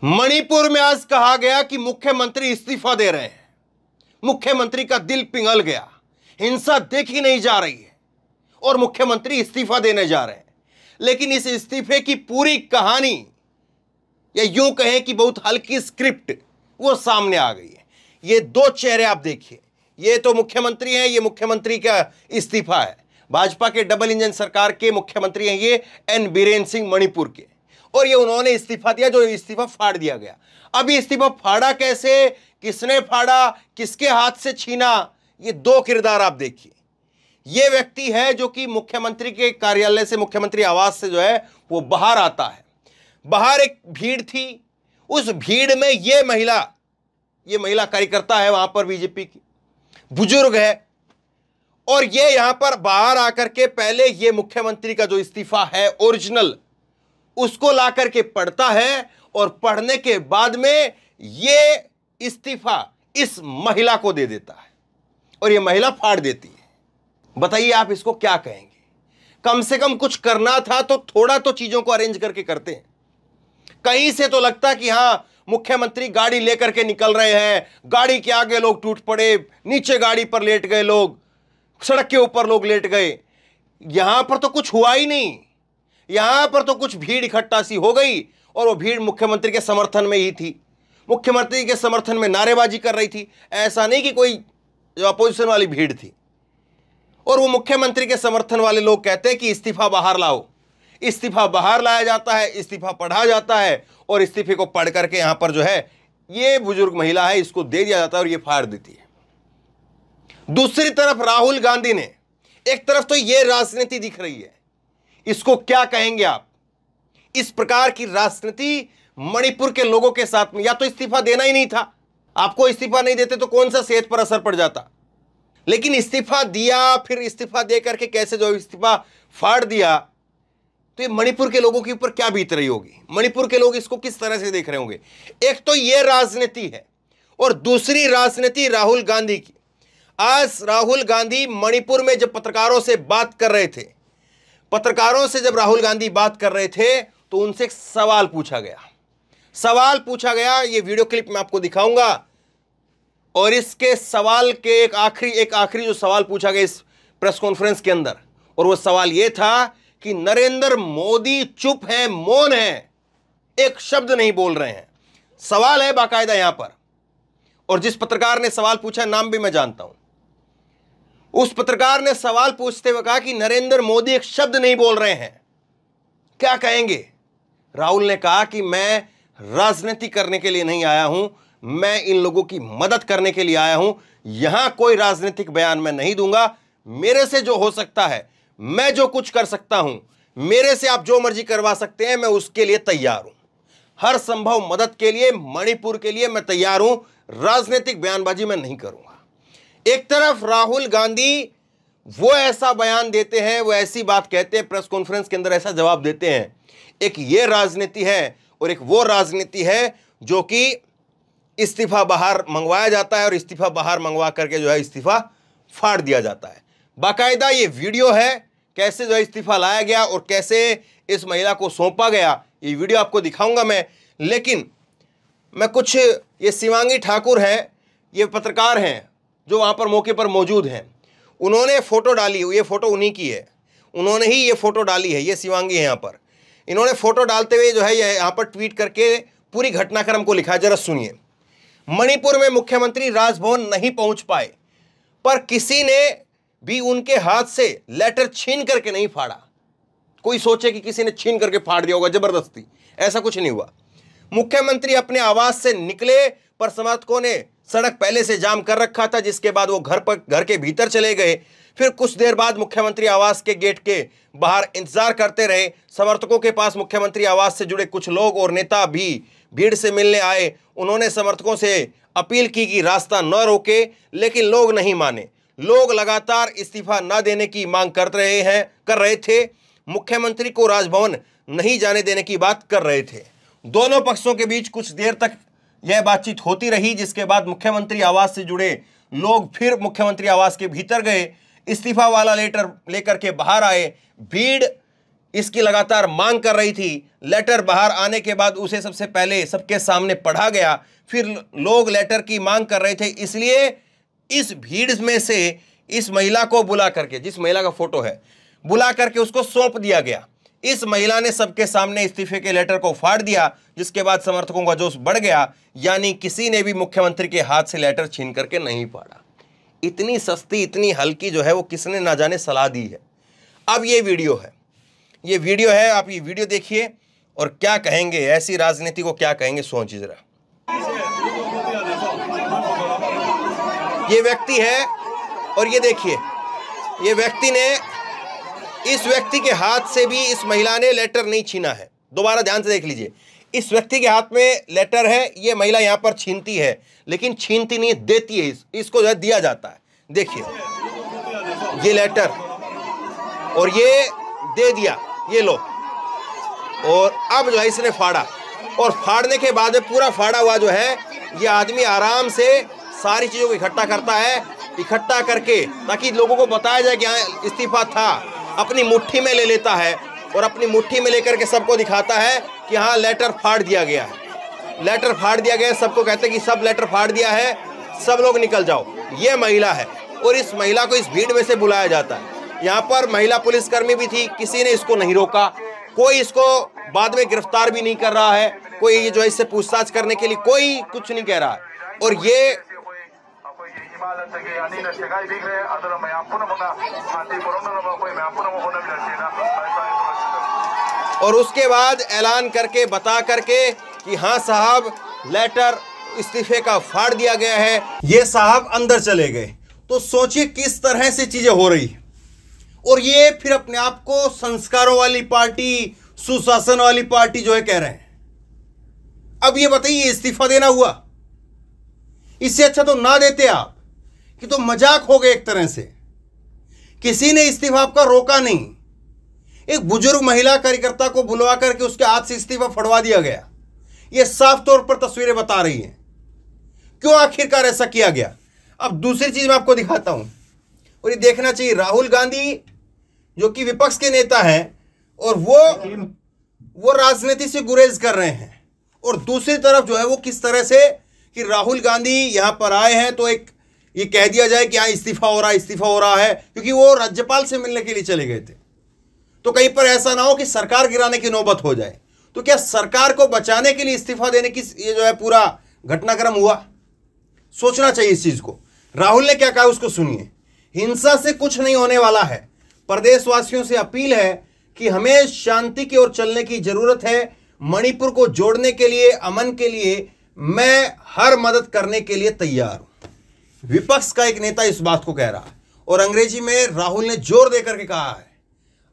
मणिपुर में आज कहा गया कि मुख्यमंत्री इस्तीफा दे रहे हैं। मुख्यमंत्री का दिल पिघल गया, हिंसा देखी नहीं जा रही है और मुख्यमंत्री इस्तीफा देने जा रहे हैं। लेकिन इस इस्तीफे की पूरी कहानी, या यूं कहें कि बहुत हल्की स्क्रिप्ट, वो सामने आ गई है। ये दो चेहरे आप देखिए, ये तो मुख्यमंत्री हैं, ये मुख्यमंत्री का इस्तीफा है। भाजपा के डबल इंजन सरकार के मुख्यमंत्री हैं ये एन बीरेन सिंह मणिपुर के, और ये उन्होंने इस्तीफा दिया, जो इस्तीफा फाड़ दिया गया। अब इस्तीफा फाड़ा कैसे, किसने फाड़ा, किसके हाथ से छीना, ये दो किरदार आप देखिए। ये व्यक्ति है जो कि मुख्यमंत्री के कार्यालय से, मुख्यमंत्री आवास से जो है वो बाहर आता है। बाहर एक भीड़ थी, उस भीड़ में ये महिला कार्यकर्ता है वहां पर बीजेपी की, बुजुर्ग है, और ये यहां पर बाहर आकर के पहले ये मुख्यमंत्री का जो इस्तीफा है ओरिजिनल, उसको ला करके पढ़ता है, और पढ़ने के बाद में ये इस्तीफा इस महिला को दे देता है और ये महिला फाड़ देती है। बताइए आप इसको क्या कहेंगे? कम से कम कुछ करना था तो थोड़ा तो चीजों को अरेंज करके करते हैं। कहीं से तो लगता कि हां मुख्यमंत्री गाड़ी लेकर के निकल रहे हैं, गाड़ी के आगे लोग टूट पड़े, नीचे गाड़ी पर लेट गए लोग, सड़क के ऊपर लोग लेट गए। यहां पर तो कुछ हुआ ही नहीं, यहां पर तो कुछ भीड़ इकट्ठा सी हो गई, और वो भीड़ मुख्यमंत्री के समर्थन में ही थी, मुख्यमंत्री के समर्थन में नारेबाजी कर रही थी। ऐसा नहीं कि कोई जो अपोजिशन वाली भीड़ थी, और वो मुख्यमंत्री के समर्थन वाले लोग कहते हैं कि इस्तीफा बाहर लाओ। इस्तीफा बाहर लाया जाता है, इस्तीफा पढ़ा जाता है, और इस्तीफे को पढ़ करके यहां पर जो है ये बुजुर्ग महिला है, इसको दे दिया जाता है और ये फाड़ देती है। दूसरी तरफ राहुल गांधी ने, एक तरफ तो ये राजनीति दिख रही है, इसको क्या कहेंगे आप? इस प्रकार की राजनीति मणिपुर के लोगों के साथ में, या तो इस्तीफा देना ही नहीं था, आपको इस्तीफा नहीं देते तो कौन सा सेहत पर असर पड़ जाता, लेकिन इस्तीफा दिया, फिर इस्तीफा दे करके कैसे जो इस्तीफा फाड़ दिया, तो ये मणिपुर के लोगों के ऊपर क्या बीत रही होगी? मणिपुर के लोग इसको किस तरह से देख रहे होंगे? एक तो ये राजनीति है, और दूसरी राजनीति राहुल गांधी की। आज राहुल गांधी मणिपुर में जब पत्रकारों से बात कर रहे थे, पत्रकारों से जब राहुल गांधी बात कर रहे थे तो उनसे एक सवाल पूछा गया। ये वीडियो क्लिप मैं आपको दिखाऊंगा, और इसके सवाल के एक आखिरी जो सवाल पूछा गया इस प्रेस कॉन्फ्रेंस के अंदर, और वो सवाल ये था कि नरेंद्र मोदी चुप हैं, मौन हैं, एक शब्द नहीं बोल रहे हैं। सवाल है बाकायदा यहां पर, और जिस पत्रकार ने सवाल पूछा, नाम भी मैं जानता हूं, उस पत्रकार ने सवाल पूछते हुए कहा कि नरेंद्र मोदी एक शब्द नहीं बोल रहे हैं, क्या कहेंगे? राहुल ने कहा कि मैं राजनीति करने के लिए नहीं आया हूं, मैं इन लोगों की मदद करने के लिए आया हूं। यहां कोई राजनीतिक बयान मैं नहीं दूंगा, मेरे से जो हो सकता है, मैं जो कुछ कर सकता हूं, मेरे से आप जो मर्जी करवा सकते हैं, मैं उसके लिए तैयार हूं। हर संभव मदद के लिए, मणिपुर के लिए मैं तैयार हूं, राजनीतिक बयानबाजी मैं नहीं करूंगा। एक तरफ राहुल गांधी वो ऐसा बयान देते हैं, वो ऐसी बात कहते हैं, प्रेस कॉन्फ्रेंस के अंदर ऐसा जवाब देते हैं। एक ये राजनीति है, और एक वो राजनीति है जो कि इस्तीफा बाहर मंगवाया जाता है, और इस्तीफा बाहर मंगवा करके जो है इस्तीफा फाड़ दिया जाता है। बाकायदा ये वीडियो है, कैसे जो है इस्तीफा लाया गया और कैसे इस महिला को सौंपा गया, ये वीडियो आपको दिखाऊंगा मैं। लेकिन मैं कुछ, ये शिवांगी ठाकुर हैं, ये पत्रकार हैं जो वहाँ पर मौके पर मौजूद हैं, उन्होंने फ़ोटो डाली, ये फ़ोटो उन्हीं की है, उन्होंने ही ये फ़ोटो डाली है, ये शिवांगी है यहाँ पर। इन्होंने फ़ोटो डालते हुए जो है यहाँ पर ट्वीट करके पूरी घटनाक्रम को लिखा है, जरा सुनिए। मणिपुर में मुख्यमंत्री राजभवन नहीं पहुंच पाए, पर किसी ने भी उनके हाथ से लेटर छीन करके नहीं फाड़ा। कोई सोचे कि किसी ने छीन करके फाड़ दिया होगा जबरदस्ती, ऐसा कुछ नहीं हुआ। मुख्यमंत्री अपने आवास से निकले, पर समर्थकों ने सड़क पहले से जाम कर रखा था, जिसके बाद वो घर के भीतर चले गए। फिर कुछ देर बाद मुख्यमंत्री आवास के गेट के बाहर इंतजार करते रहे। समर्थकों के पास मुख्यमंत्री आवास से जुड़े कुछ लोग और नेता भी भीड़ से मिलने आए। उन्होंने समर्थकों से अपील की कि रास्ता न रोके, लेकिन लोग नहीं माने। लोग लगातार इस्तीफा न देने की मांग कर रहे थे। मुख्यमंत्री को राजभवन नहीं जाने देने की बात कर रहे थे। दोनों पक्षों के बीच कुछ देर तक यह बातचीत होती रही, जिसके बाद मुख्यमंत्री आवास से जुड़े लोग फिर मुख्यमंत्री आवास के भीतर गए, इस्तीफा वाला लेटर लेकर के बाहर आए। भीड़ इसकी लगातार मांग कर रही थी। लेटर बाहर आने के बाद उसे सबसे पहले सबके सामने पढ़ा गया, फिर लोग लेटर की मांग कर रहे थे, इसलिए इस भीड़ में से इस महिला को बुला करके, जिस महिला का फोटो है, बुला करके उसको सौंप दिया गया। इस महिला ने सबके सामने इस्तीफे के लेटर को फाड़ दिया, जिसके बाद समर्थकों का जोश बढ़ गया, यानी किसी ने भी मुख्यमंत्री के हाथ से लेटर छीन करके नहीं फाड़ा। इतनी सस्ती, इतनी हल्की जो है वो किसने ना जाने सलाह दी है। अब ये वीडियो है, आप ये वीडियो देखिए और क्या कहेंगे, ऐसी राजनीति को क्या कहेंगे, सोचिए जरा। ये व्यक्ति है और ये देखिए, ये व्यक्ति ने, इस व्यक्ति के हाथ से भी इस महिला ने लेटर नहीं छीना है। दोबारा ध्यान से देख लीजिए, इस व्यक्ति के हाथ में लेटर है, ये महिला यहां पर छीनती है, लेकिन छीनती नहीं, देती है, इसको जो है दिया जाता है। देखिए ये लेटर, और ये दे दिया, ये लो, और अब जो है इसने फाड़ा, और फाड़ने के बाद में पूरा फाड़ा हुआ जो है ये आदमी आराम से सारी चीज़ों को इकट्ठा करता है, इकट्ठा करके ताकि लोगों को बताया जाए कि हाँ इस्तीफा था, अपनी मुट्ठी में ले लेता है और अपनी मुट्ठी में लेकर के सबको दिखाता है कि हाँ लेटर फाड़ दिया गया है, लेटर फाड़ दिया गया है। सबको कहते हैं कि सब लेटर फाड़ दिया है, सब लोग निकल जाओ। ये महिला है और इस महिला को इस भीड़ में से बुलाया जाता है। यहाँ पर महिला पुलिसकर्मी भी थी, किसी ने इसको नहीं रोका, कोई इसको बाद में गिरफ्तार भी नहीं कर रहा है, कोई जो है इससे पूछताछ करने के लिए कोई कुछ नहीं कह रहा है। और ये और उसके बाद ऐलान करके बता करके कि हाँ साहब लेटर इस्तीफे का फाड़ दिया गया है, ये साहब अंदर चले गए। तो सोचिए किस तरह से चीजें हो रही, और ये फिर अपने आप को संस्कारों वाली पार्टी, सुशासन वाली पार्टी जो है कह रहे हैं। अब ये बताइए इस्तीफा देना हुआ, इससे अच्छा तो ना देते आप, कि तो मजाक हो गए एक तरह से। किसी ने इस्तीफा आपका रोका नहीं, एक बुजुर्ग महिला कार्यकर्ता को बुलवा करके उसके हाथ से इस्तीफा फड़वा दिया गया। ये साफ तौर पर तस्वीरें बता रही हैं क्यों आखिरकार ऐसा किया गया। अब दूसरी चीज मैं आपको दिखाता हूं, और ये देखना चाहिए, राहुल गांधी जो कि विपक्ष के नेता हैं और वो राजनीति से गुरेज कर रहे हैं, और दूसरी तरफ जो है वो किस तरह से कि राहुल गांधी यहां पर आए हैं तो एक ये कह दिया जाए कि हाँ इस्तीफा हो रहा है, क्योंकि वो राज्यपाल से मिलने के लिए चले गए थे। तो कहीं पर ऐसा ना हो कि सरकार गिराने की नौबत हो जाए। तो क्या सरकार को बचाने के लिए इस्तीफा देने की ये जो है पूरा घटनाक्रम हुआ? सोचना चाहिए इस चीज को। राहुल ने क्या कहा उसको सुनिए। हिंसा से कुछ नहीं होने वाला है, प्रदेशवासियों से अपील है कि हमें शांति की ओर चलने की जरूरत है। मणिपुर को जोड़ने के लिए, अमन के लिए मैं हर मदद करने के लिए तैयार हूं। विपक्ष का एक नेता इस बात को कह रहा है, और अंग्रेजी में राहुल ने जोर देकर के कहा है,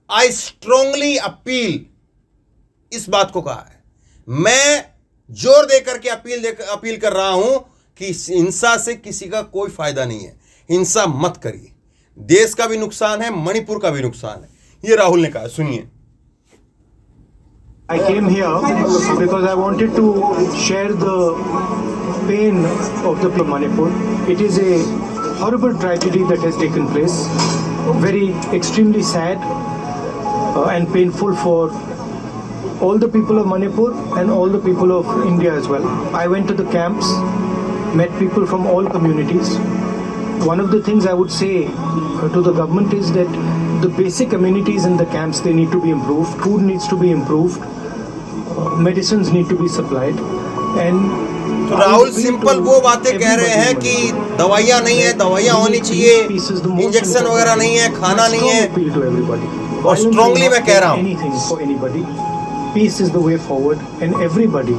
आई स्ट्रांगली अपील, इस बात को कहा है। मैं जोर देकर के अपील कर रहा हूं कि हिंसा से किसी का कोई फायदा नहीं है, हिंसा मत करिए। देश का भी नुकसान है, मणिपुर का भी नुकसान है, ये राहुल ने कहा। सुनिए। I came here because I wanted to share the pain of the Manipur. It is a horrible tragedy that has taken place, very extremely sad and painful for all the people of Manipur and all the people of India as well. I went to the camps, met people from all communities. One of the things I would say to the government is that the basic amenities in the camps, they need to be improved. Food needs to be improved. Medicines need to be supplied. And तो Rahul simple वो बातें कह रहे हैं कि दवाइयाँ नहीं है, दवाइयाँ होनी चाहिए, इंजेक्शन वगैरह नहीं है, खाना नहीं है, और स्ट्रांगली मैं कह रहा हूँ anything for anybody. Peace is the way forward, and everybody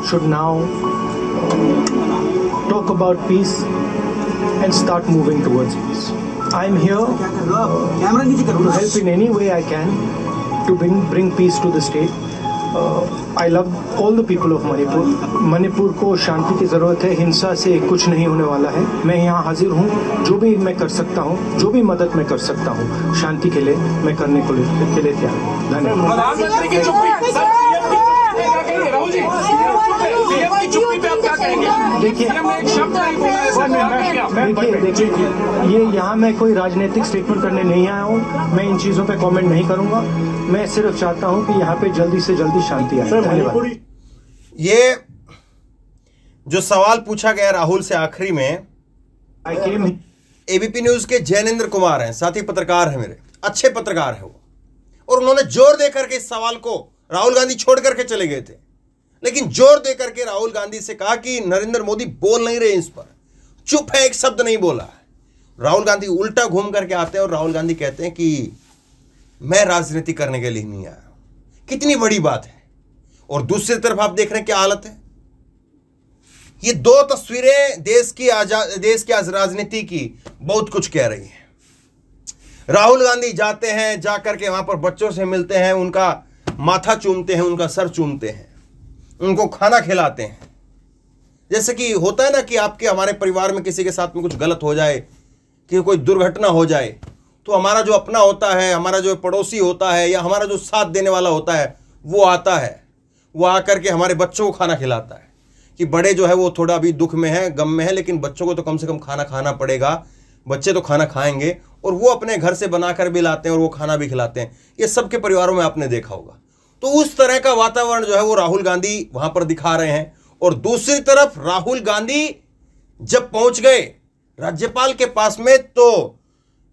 should now talk about peace and start moving towards peace. I'm here to help in any way I can to bring peace to the state. I love all the people of Manipur. Manipur को शांति की ज़रूरत है, हिंसा से कुछ नहीं होने वाला है। मैं यहाँ हाजिर हूँ, जो भी मैं कर सकता हूँ, जो भी मदद मैं कर सकता हूँ शांति के लिए, मैं करने के लिए तैयार हूँ। धन्यवाद। देखिए, मैं देखिए ये यहाँ मैं कोई राजनीतिक स्टेटमेंट करने नहीं आया हूँ, मैं इन चीज़ों पे कमेंट नहीं करूँगा। मैं सिर्फ चाहता हूँ कि यहाँ पे जल्दी से जल्दी शांति आए। धन्यवाद। ये जो सवाल पूछा गया राहुल से आखिरी में, एबीपी न्यूज के जैनेंद्र कुमार हैं, साथी पत्रकार हैं, मेरे अच्छे पत्रकार हैं वो, और उन्होंने जोर दे करके इस सवाल को राहुल गांधी छोड़ करके चले गए थे, लेकिन जोर दे करके राहुल गांधी से कहा कि नरेंद्र मोदी बोल नहीं रहे इस पर, चुप है, एक शब्द नहीं बोला है। राहुल गांधी उल्टा घूम करके आते हैं और राहुल गांधी कहते हैं कि मैं राजनीति करने के लिए नहीं आया। कितनी बड़ी बात है। और दूसरी तरफ आप देख रहे हैं क्या हालत है। ये दो तस्वीरें देश की राजनीति की बहुत कुछ कह रही हैं। राहुल गांधी जाते हैं, जाकर के वहां पर बच्चों से मिलते हैं, उनका माथा चूमते हैं, उनका सर चूमते हैं, उनको खाना खिलाते हैं। जैसे कि होता है ना कि आपके हमारे परिवार में किसी के साथ में कुछ गलत हो जाए, कि कोई दुर्घटना हो जाए, तो हमारा जो अपना होता है, हमारा जो पड़ोसी होता है, या हमारा जो साथ देने वाला होता है, वो आता है, वो आकर के हमारे बच्चों को खाना खिलाता है। कि बड़े जो है वो थोड़ा अभी दुख में है, गम में है, लेकिन बच्चों को तो कम से कम खाना खाना पड़ेगा, बच्चे तो खाना खाएंगे, और वो अपने घर से बनाकर भी लाते हैं और वो खाना भी खिलाते हैं। ये सबके परिवारों में आपने देखा होगा। तो उस तरह का वातावरण जो है वो राहुल गांधी वहां पर दिखा रहे हैं। और दूसरी तरफ राहुल गांधी जब पहुंच गए राज्यपाल के पास में, तो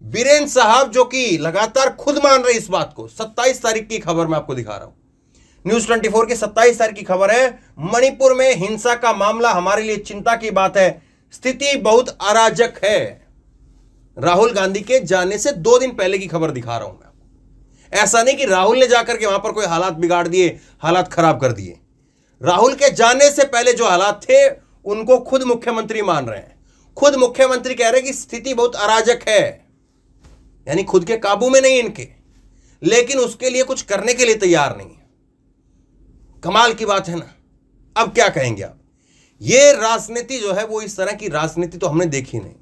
बीरेन साहब जो कि लगातार खुद मान रहे इस बात को, 27 तारीख की खबर मैं आपको दिखा रहा हूं, न्यूज 24 की 27 तारीख की खबर है। मणिपुर में हिंसा का मामला हमारे लिए चिंता की बात है, स्थिति बहुत अराजक है। राहुल गांधी के जाने से 2 दिन पहले की खबर दिखा रहा हूं मैं आपको। ऐसा नहीं कि राहुल ने जाकर के वहां पर कोई हालात बिगाड़ दिए, हालात खराब कर दिए। राहुल के जाने से पहले जो हालात थे उनको खुद मुख्यमंत्री मान रहे हैं। खुद मुख्यमंत्री कह रहे हैं कि स्थिति बहुत अराजक है, यानी खुद के काबू में नहीं इनके, लेकिन उसके लिए कुछ करने के लिए तैयार नहीं है। कमाल की बात है ना। अब क्या कहेंगे आप। ये राजनीति जो है वो इस तरह की राजनीति तो हमने देखी नहीं,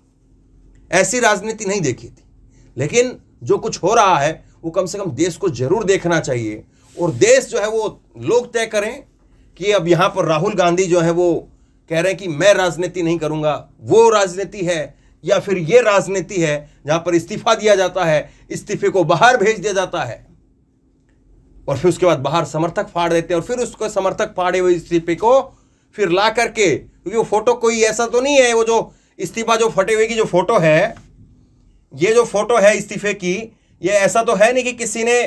ऐसी राजनीति नहीं देखी थी। लेकिन जो कुछ हो रहा है वो कम से कम देश को जरूर देखना चाहिए, और देश जो है वो लोग तय करें कि अब यहां पर राहुल गांधी जो है वो कह रहे हैं कि मैं राजनीति नहीं करूंगा, वो राजनीति है, या फिर ये राजनीति है जहां पर इस्तीफा दिया जाता है, इस्तीफे को बाहर भेज दिया जाता है, और फिर उसके बाद बाहर समर्थक फाड़ देते हैं, और फिर उसको समर्थक फाड़े हुए इस्तीफे को फिर ला करके, क्योंकि वो फोटो कोई ऐसा तो नहीं है, वो जो इस्तीफा जो फटे हुए की जो फोटो है, ये जो फोटो है इस्तीफे की, ये ऐसा तो है नहीं कि किसी ने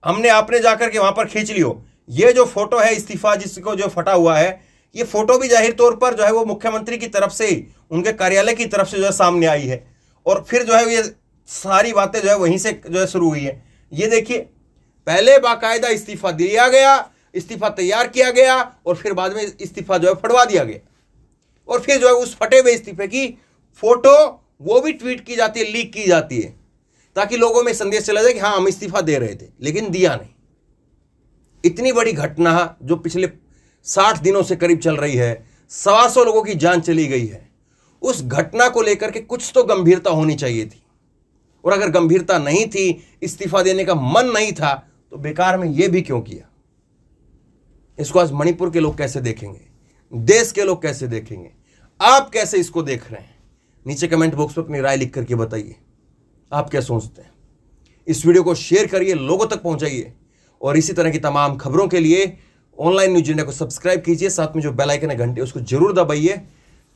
हमने आपने जाकर के वहां पर खींच लियो। ये जो फोटो है इस्तीफा जिसको जो फटा हुआ है, ये फोटो भी जाहिर तौर पर जो है वो मुख्यमंत्री की तरफ से, उनके कार्यालय की तरफ से जो है सामने आई है, और फिर जो है ये सारी बातें जो है वहीं से जो है शुरू हुई है। ये देखिए, पहले बाकायदा इस्तीफा दिया गया, इस्तीफा तैयार किया गया, और फिर बाद में इस्तीफा जो है फटवा दिया गया, और फिर जो है उस फटे हुए इस्तीफे की फोटो वो भी ट्वीट की जाती है, लीक की जाती है, ताकि लोगों में संदेश चला जाए कि हाँ हम इस्तीफा दे रहे थे, लेकिन दिया नहीं। इतनी बड़ी घटना जो पिछले 60 दिनों से करीब चल रही है, 125 लोगों की जान चली गई है, उस घटना को लेकर के कुछ तो गंभीरता होनी चाहिए थी। और अगर गंभीरता नहीं थी, इस्तीफा देने का मन नहीं था, तो बेकार में यह भी क्यों किया। इसको आज मणिपुर के लोग कैसे देखेंगे, देश के लोग कैसे देखेंगे, आप कैसे इसको देख रहे हैं? नीचे कमेंट बॉक्स में अपनी राय लिख करके बताइए, आप क्या सोचते हैं। इस वीडियो को शेयर करिए, लोगों तक पहुंचाइए, और इसी तरह की तमाम खबरों के लिए ऑनलाइन न्यूज इंडिया को सब्सक्राइब कीजिए, साथ में जो बेल आइकन है घंटे उसको जरूर दबाइए,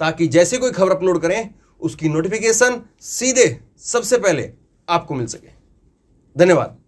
ताकि जैसे कोई खबर अपलोड करें उसकी नोटिफिकेशन सीधे सबसे पहले आपको मिल सके। धन्यवाद।